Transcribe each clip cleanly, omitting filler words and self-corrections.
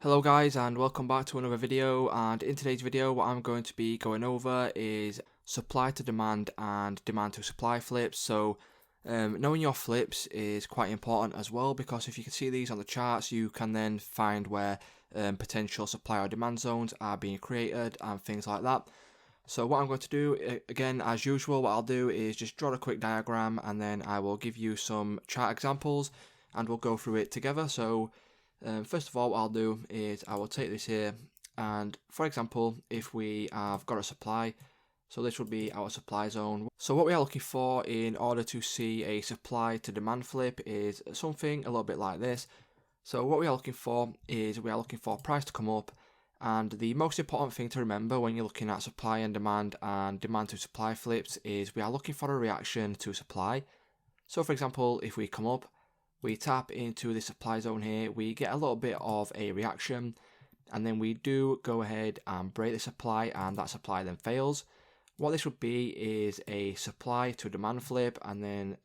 Hello guys, and welcome back to another video. And in today's video what I'm going to be going over is supply to demand and demand to supply flips. So knowing your flips is quite important as well, because if you can see these on the charts, you can then find where potential supply or demand zones are being created and things like that. So what I'm going to do, again as usual, what I'll do is just draw a quick diagram and then I will give you some chart examples and we'll go through it together. So first of all, what I'll do is I will take this here, and for example, if we have got a supply, so this would be our supply zone. So what we are looking for in order to see a supply to demand flip is something a little bit like this. So what we are looking for is we are looking for price to come up, and the most important thing to remember when you're looking at supply and demand to supply flips is we are looking for a reaction to supply. So for example, if we come up, we tap into the supply zone here, we get a little bit of a reaction, and then we do go ahead and break the supply, and that supply then fails. What this would be is a supply to demand flip, and then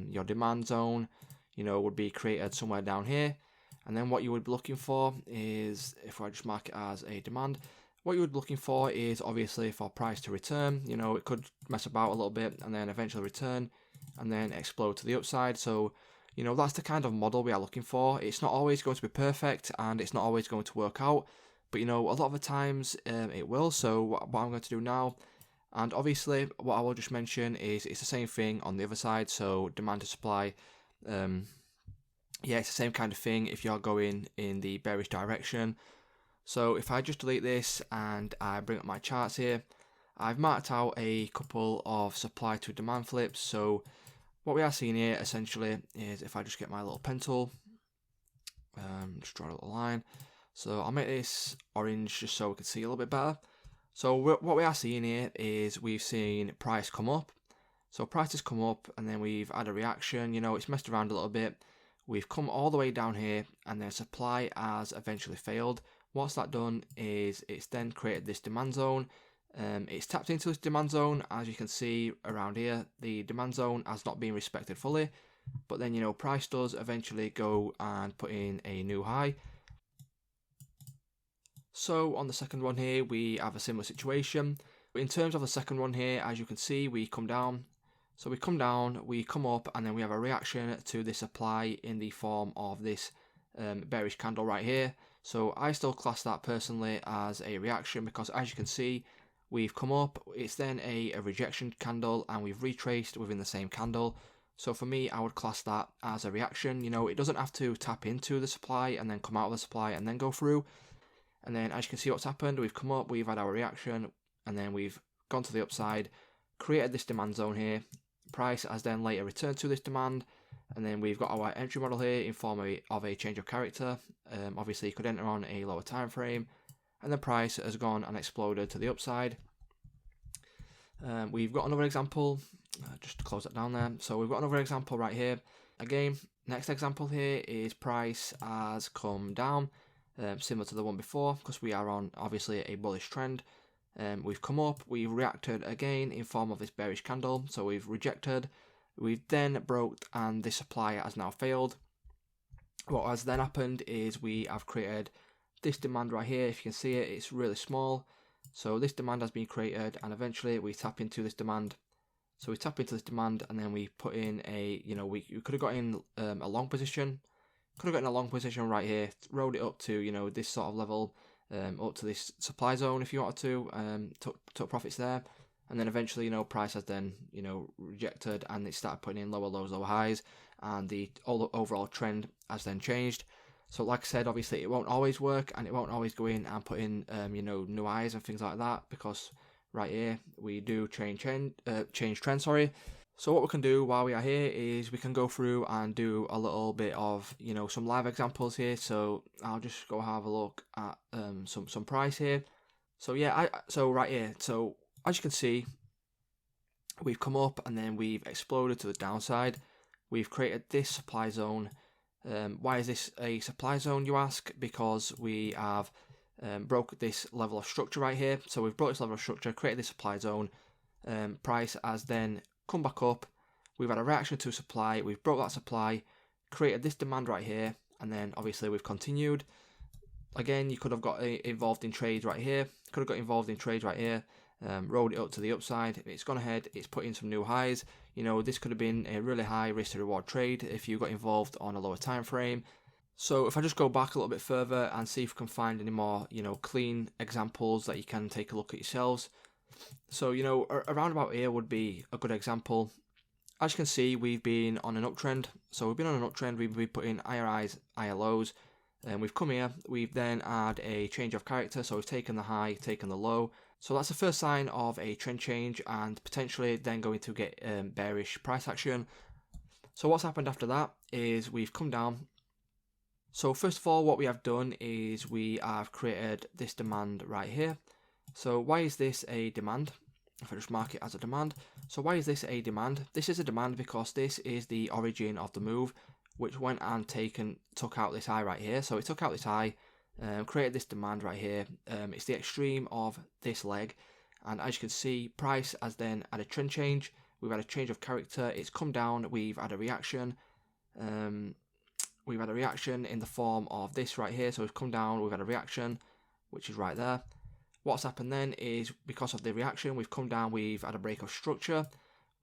your demand zone, would be created somewhere down here. And then what you would be looking for is, if I just mark it as a demand, what you would be looking for is obviously for price to return. It could mess about a little bit and then eventually return and then explode to the upside. So that's the kind of model we are looking for. It's not always going to be perfect and it's not always going to work out, but a lot of the times it will. So what I'm going to do now, and obviously what I will just mention is it's the same thing on the other side. So demand to supply, it's the same kind of thing if you're going in the bearish direction. So if I just delete this and I bring up my charts here, I've marked out a couple of supply to demand flips. So what we are seeing here essentially is, if I just get my little pen tool, just draw a little line. So I'll make this orange just so we can see a little bit better. So what we are seeing here is we've seen price come up. So price has come up and then we've had a reaction, it's messed around a little bit. We've come all the way down here and then supply has eventually failed. What's that done is it's then created this demand zone. It's tapped into this demand zone. As you can see around here, the demand zone has not been respected fully, but then price does eventually go and put in a new high. So on the second one here we have a similar situation. In terms of the second one here, as you can see, we come down. So we come down, we come up, and then we have a reaction to the supply in the form of this bearish candle right here. So I still class that personally as a reaction, because as you can see, we've come up, it's then a rejection candle, and we've retraced within the same candle. So for me, I would class that as a reaction. It doesn't have to tap into the supply and then come out of the supply and then go through. And then as you can see what's happened, we've come up, we've had our reaction, and then we've gone to the upside, created this demand zone here. Price has then later returned to this demand, and then we've got our entry model here in form of a change of character. Obviously you could enter on a lower time frame, and the price has gone and exploded to the upside. We've got another example, just to close that down there. So we've got another example right here. Again, next example here is price has come down, similar to the one before, because we are on obviously a bullish trend. We've come up, we've reacted again in form of this bearish candle, so we've rejected, we've then broke, and the supply has now failed. What has then happened is we have created this demand right here. If you can see it, it's really small. So this demand has been created, and eventually we tap into this demand. So we tap into this demand, and then we put in a, we could have got in a long position. Could have got in a long position right here, rode it up to, this sort of level, up to this supply zone if you wanted to, took profits there. And then eventually, price has then, rejected, and it started putting in lower lows, lower highs, and the overall trend has then changed. So like I said, obviously it won't always work, and it won't always go in and put in, new highs and things like that, because right here we do change trend, sorry. So what we can do while we are here is we can go through and do a little bit of, some live examples here. So I'll just go have a look at some price here. So yeah, so right here, so as you can see, we've come up and then we've exploded to the downside. We've created this supply zone. Why is this a supply zone, you ask? Because we have broke this level of structure right here. So we've broke this level of structure, created this supply zone. Price has then come back up. We've had a reaction to supply. We've broke that supply, created this demand right here, and then obviously we've continued. Again, you could have got involved in trades right here. Could have got involved in trades right here. Rolled it up to the upside. It's gone ahead. It's put in some new highs. You know, this could have been a really high risk to reward trade if you got involved on a lower time frame. So if I just go back a little bit further and see if we can find any more, you know, clean examples that you can take a look at yourselves. So, you know, around about here would be a good example. As you can see, we've been on an uptrend. So we've been on an uptrend. We've been putting higher highs, higher lows. And we've come here, we've then had a change of character, so we've taken the high, taken the low. So that's the first sign of a trend change and potentially then going to get bearish price action. So what's happened after that is we've come down. So first of all, what we have done is we have created this demand right here. So why is this a demand? If I just mark it as a demand. So why is this a demand? This is a demand because this is the origin of the move, which went and took out this high right here. So it took out this high, created this demand right here. It's the extreme of this leg, and as you can see, price has then had a trend change. We've had a change of character. It's come down. We've had a reaction. We've had a reaction in the form of this right here. So we've come down. We've had a reaction, which is right there. What's happened then is because of the reaction, we've come down. We've had a break of structure.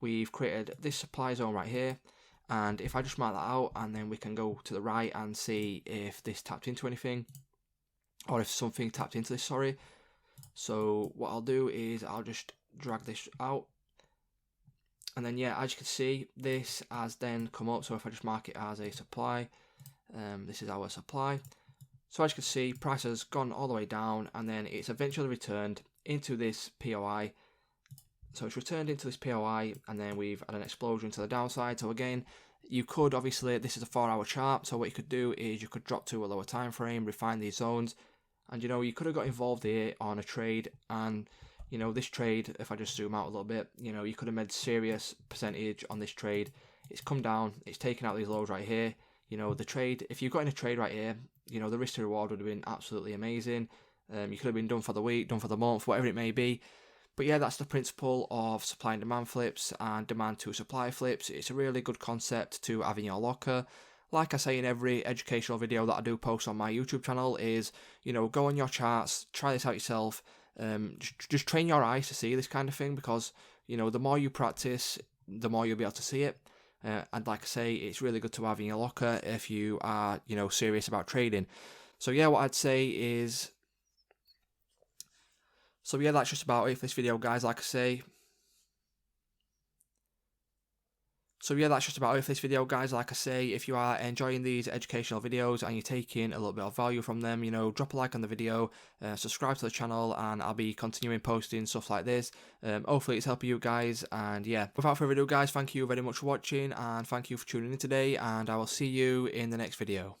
We've created this supply zone right here. And if I just mark that out, and then we can go to the right and see if this tapped into anything, or if something tapped into this, sorry. So what I'll do is I'll just drag this out. And then, yeah, as you can see, this has then come up. So if I just mark it as a supply, this is our supply. So as you can see, price has gone all the way down, and then it's eventually returned into this POI. So it's returned into this POI, and then we've had an explosion to the downside. So again, you could obviously, this is a 4-hour chart, so what you could do is you could drop to a lower time frame, refine these zones, and you know, you could have got involved here on a trade, and you know, this trade, if I just zoom out a little bit, you know, you could have made serious percentage on this trade. It's come down, it's taken out these lows right here. You know, the trade, if you got in a trade right here, you know, the risk to reward would have been absolutely amazing. You could have been done for the week, done for the month, whatever it may be. But yeah, that's the principle of supply and demand flips and demand to supply flips. It's a really good concept to have in your locker. Like I say in every educational video that I do post on my YouTube channel is, you know, go on your charts, try this out yourself. Just train your eyes to see this kind of thing, because, you know, the more you practice, the more you'll be able to see it. And like I say, it's really good to have in your locker if you are, you know, serious about trading. So yeah, what I'd say is, so yeah, that's just about it for this video, guys, like I say. If you are enjoying these educational videos and you're taking a little bit of value from them, you know, drop a like on the video, subscribe to the channel, and I'll be continuing posting stuff like this. Hopefully it's helping you guys, and yeah, without further ado, guys, thank you very much for watching, and thank you for tuning in today, and I will see you in the next video.